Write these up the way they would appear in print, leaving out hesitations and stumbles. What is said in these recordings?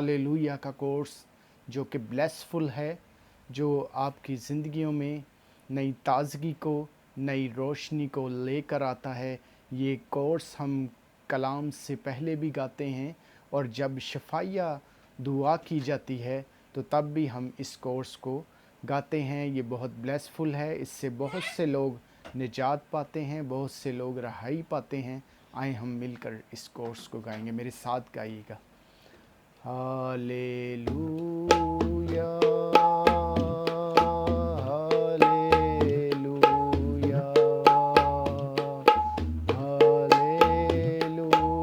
Hallelujah का course जो कि ब्लेसफुल है, जो आपकी ज़िंदगियों में नई ताज़गी को, नई रोशनी को लेकर आता है। ये कोर्स हम कलाम से पहले भी गाते हैं, और जब शफ़ाइया दुआ की जाती है तो तब भी हम इस कोर्स को गाते हैं। ये बहुत ब्लेसफुल है, इससे बहुत से लोग निजात पाते हैं, बहुत से लोग रहाई पाते हैं। आए हम मिलकर इस कोर्स को गाएंगे, मेरे साथ गाइएगा। Hallelujah, hallelujah, hallelujah, hallelujah,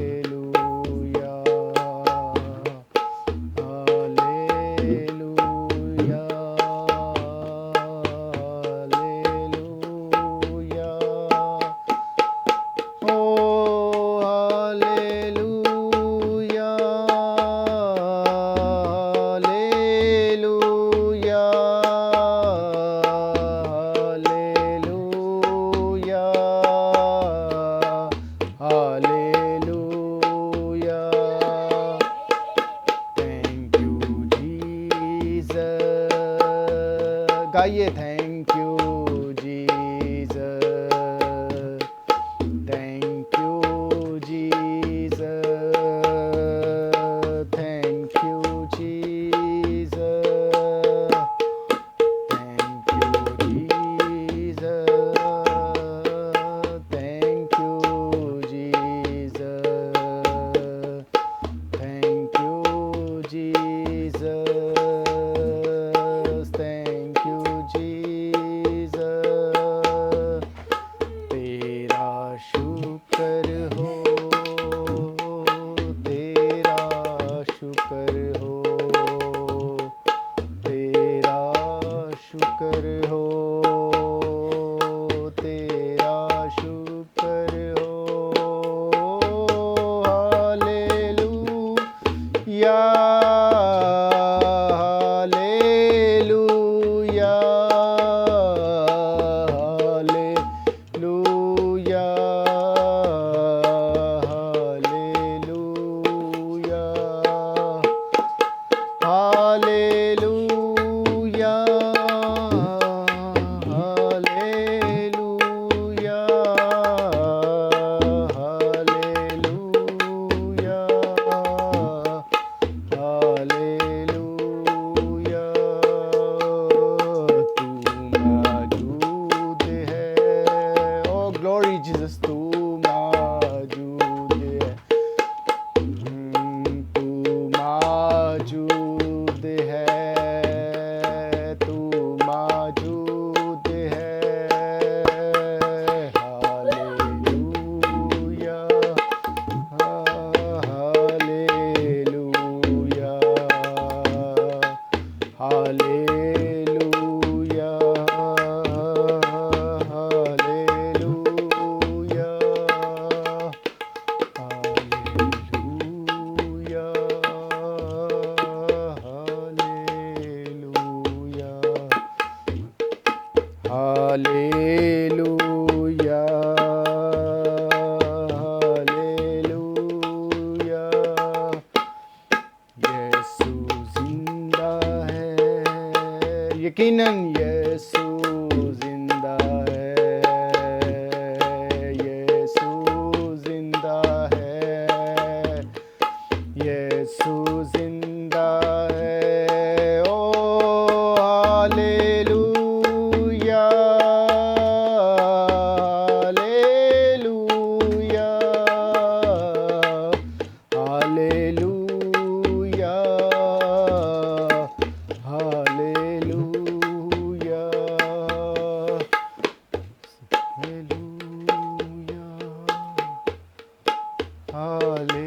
hallelujah, hallelujah, hallelujah, oh hallelujah, hallelujah, hallelujah, hallelujah. Thank you Jesus, गाइए thank you Jesus, thank you Jesus, thank you Jesus, thank you Jesus, thank you Jesus, thank you Jesus, thank you Jesus. तेरा शुक्र हो, तेरा शुक्र हो, तेरा शुक्र हो, तेरा शुक्र हो। Hallelujah, hallelujah, hallelujah, hallelujah, hallelujah, hallelujah, hallelujah, hallelujah. तू मौजूद है, ओ ग्लोरी जीसस, तू मौजूद है, तू मौजूद है, तू मौजूद है। Hallelujah, hallelujah, hallelujah, hallelujah, hallelujah, hallelujah, hallelujah, hallelujah. Yeshu जिंदा है, यकीनन यीशु जिंदा है, यीशु जिंदा है, यीशु जिंदा है। Oh hallelujah, hallelujah, hallelujah, hallelujah, hallelujah, hallelujah.